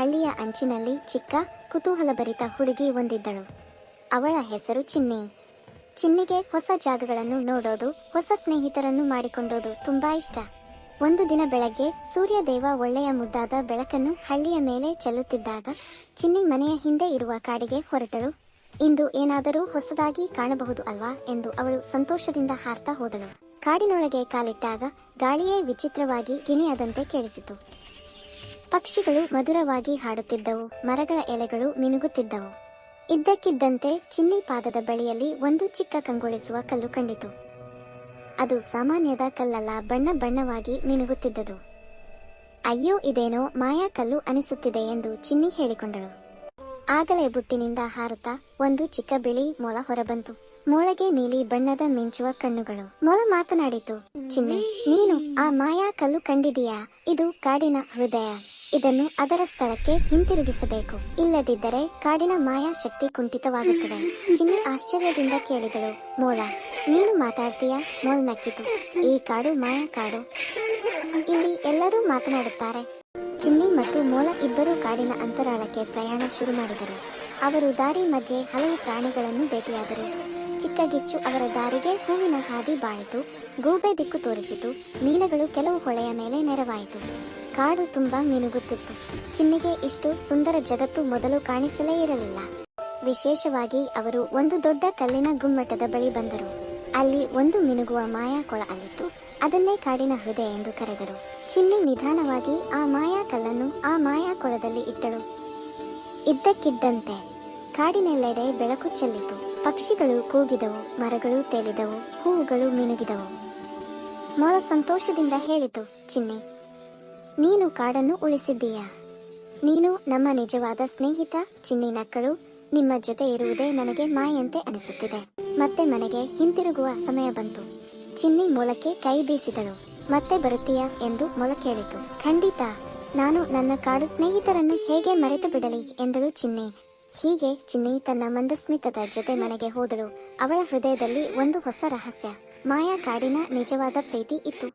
ಹಳ್ಳಿಯ ಅಂಚಿನಲ್ಲಿ ಚಿಕ್ಕ ಕುತೂಹಲಭರಿತ ಹುಡುಗಿ ಒಂದಿದ್ದಳು. ಅವಳ ಹೆಸರು ಚಿನ್ನಿ. ಚಿನ್ನಿಗೆ ಹೊಸ ಜಾಗಗಳನ್ನು ನೋಡೋದು, ಹೊಸ ಸ್ನೇಹಿತರನ್ನು ಮಾಡಿಕೊಂಡೋದು ತುಂಬಾ ಇಷ್ಟ. ಒಂದು ದಿನ ಬೆಳಗ್ಗೆ ಸೂರ್ಯದೇವ ಒಳ್ಳೆಯ ಮುದ್ದಾದ ಬೆಳಕನ್ನು ಹಳ್ಳಿಯ ಮೇಲೆ ಚೆಲ್ಲುತ್ತಿದ್ದಾಗ ಚಿನ್ನಿ ಮನೆಯ ಹಿಂದೆ ಇರುವ ಕಾಡಿಗೆ ಹೊರಟಳು. ಇಂದು ಏನಾದರೂ ಹೊಸದಾಗಿ ಕಾಣಬಹುದು ಅಲ್ವಾ ಎಂದು ಅವಳು ಸಂತೋಷದಿಂದ ಹಾರ್ತಾ ಹೋದಳು. ಕಾಡಿನೊಳಗೆ ಕಾಲಿಟ್ಟಾಗ ಗಾಳಿಯೇ ವಿಚಿತ್ರವಾಗಿ ಗಿಣಿಯದಂತೆ ಕೇಳಿಸಿತು. ಪಕ್ಷಿಗಳು ಮಧುರವಾಗಿ ಹಾಡುತ್ತಿದ್ದವು, ಮರಗಳ ಎಲೆಗಳು ಮಿನುಗುತ್ತಿದ್ದವು. ಇದ್ದಕ್ಕಿದ್ದಂತೆ ಚಿನ್ನಿ ಪಾದದ ಬಳಿಯಲ್ಲಿ ಒಂದು ಚಿಕ್ಕ ಕಂಗೊಳಿಸುವ ಕಲ್ಲು ಕಂಡಿತು. ಅದು ಸಾಮಾನ್ಯದ ಕಲ್ಲಲ್ಲ, ಬಣ್ಣ ಬಣ್ಣವಾಗಿ ಮಿನುಗುತ್ತಿದ್ದದು. ಅಯ್ಯೋ, ಇದೇನೋ ಮಾಯಾ ಕಲ್ಲು ಅನಿಸುತ್ತಿದೆ ಎಂದು ಚಿನ್ನಿ ಹೇಳಿಕೊಂಡಳು. ಆಗಲೇ ಬುಟ್ಟಿನಿಂದ ಹಾರುತ್ತಾ ಒಂದು ಚಿಕ್ಕ ಬಿಳಿ ಮೊಲ ಹೊರಬಂತು. ಮೊಳಗೆ ನೀಲಿ ಬಣ್ಣದ ಮಿಂಚುವ ಕಣ್ಣುಗಳು. ಮೊಲ ಮಾತನಾಡಿತು, ಚಿನ್ನಿ, ನೀನು ಆ ಮಾಯಾ ಕಲ್ಲು ಕಂಡಿದೀಯಾ? ಇದು ಕಾಡಿನ ಹೃದಯ. ಇದನ್ನು ಅದರ ಸ್ಥಳಕ್ಕೆ ಹಿಂತಿರುಗಿಸಬೇಕು, ಇಲ್ಲದಿದ್ದರೆ ಕಾಡಿನ ಮಾಯಾ ಶಕ್ತಿ ಕುಂಠಿತವಾಗುತ್ತದೆ. ಚಿನ್ನಿ ಆಶ್ಚರ್ಯದಿಂದ ಕೇಳಿದಳು, ಮೊಲ, ನೀನು ಮಾತಾಡ್ತೀಯಾ? ಮೊಲ ನಕ್ಕಿತು. ಈ ಕಾಡು ಮಾಯಾ ಕಾಡು, ಇಲ್ಲಿ ಎಲ್ಲರೂ ಮಾತನಾಡುತ್ತಾರೆ. ಚಿನ್ನಿ ಮತ್ತು ಮೊಲ ಇಬ್ಬರು ಕಾಡಿನ ಅಂತರಾಳಕ್ಕೆ ಪ್ರಯಾಣ ಶುರು ಮಾಡಿದರು. ಅವರು ದಾರಿ ಮಧ್ಯೆ ಹಲವು ಪ್ರಾಣಿಗಳನ್ನು ಭೇಟಿಯಾದರು. ಚಿಕ್ಕ ಗಿಚ್ಚು ಅವರ ದಾರಿಗೆ ಹೂವಿನ ಹಾದಿ ಬಾಳಿತು. ಗೂಬೆ ದಿಕ್ಕು ತೋರಿಸಿತು. ಮೀನುಗಳು ಕೆಲವು ಹೊಳೆಯ ಮೇಲೆ ನೆರವಾಯಿತು. ಕಾಡು ತುಂಬಾ ಮಿನುಗುತ್ತಿತ್ತು. ಚಿನ್ನಿಗೆ ಇಷ್ಟು ಸುಂದರ ಜಗತ್ತು ಮೊದಲು ಕಾಣಿಸಲೇ ಇರಲಿಲ್ಲ. ವಿಶೇಷವಾಗಿ ಅವರು ಒಂದು ದೊಡ್ಡ ಕಲ್ಲಿನ ಗುಮ್ಮಟದ ಬಳಿ ಬಂದರು. ಅಲ್ಲಿ ಒಂದು ಮಿನುಗುವ ಮಾಯಾ ಕೊಳ ಅಲ್ಲಿತ್ತು. ಅದನ್ನೇ ಕಾಡಿನ ಹೃದಯ ಎಂದು ಕರೆದರು. ಚಿನ್ನಿ ನಿಧಾನವಾಗಿ ಆ ಮಾಯಾ ಕಲ್ಲನ್ನು ಆ ಮಾಯಾ ಕೊಳದಲ್ಲಿ ಇಟ್ಟಳು. ಇದ್ದಕ್ಕಿದ್ದಂತೆ ಕಾಡಿನೆಲ್ಲೆಡೆ ಬೆಳಕು ಚೆಲ್ಲಿತು. ಪಕ್ಷಿಗಳು ಕೂಗಿದವು, ಮರಗಳು ತೇಲಿದವು, ಹೂವುಗಳು ಮಿನುಗಿದವು. ಮೊಲ ಸಂತೋಷದಿಂದ ಹೇಳಿತು, ಚಿನ್ನಿ, ನೀನು ಕಾಡನ್ನು ಉಳಿಸಿದ್ದೀಯಾ? ನೀನು ನಮ್ಮ ನಿಜವಾದ ಸ್ನೇಹಿತ. ಚಿನ್ನಿ ನಕ್ಕಳು. ನಿಮ್ಮ ಜೊತೆ ಇರುವುದೇ ನನಗೆ ಮಾಯಂತೆ ಅನಿಸುತ್ತಿದೆ. ಮತ್ತೆ ಮನೆಗೆ ಹಿಂತಿರುಗುವ ಸಮಯ ಬಂತು. ಚಿನ್ನಿ ಮೊಲಕ್ಕೆ ಕೈ ಬೀಸಿದಳು. ಮತ್ತೆ ಬರುತ್ತೀಯಾ ಎಂದು ಮೊಲ ಕೇಳಿತು. ಖಂಡಿತ, ನಾನು ನನ್ನ ಕಾಡು ಸ್ನೇಹಿತರನ್ನು ಹೇಗೆ ಮರೆತು ಬಿಡಲಿ ಎಂದಳು ಚಿನ್ನಿ. ಹೀಗೆ ಚಿನ್ನಿ ತನ್ನ ಮಂದಸ್ಮಿತದ ಜೊತೆ ಮನೆಗೆ ಹೋದಳು. ಅವಳ ಹೃದಯದಲ್ಲಿ ಒಂದು ಹೊಸ ರಹಸ್ಯ, ಮಾಯಾ ಕಾಡಿನ ನಿಜವಾದ ಪ್ರೀತಿ ಇತ್ತು.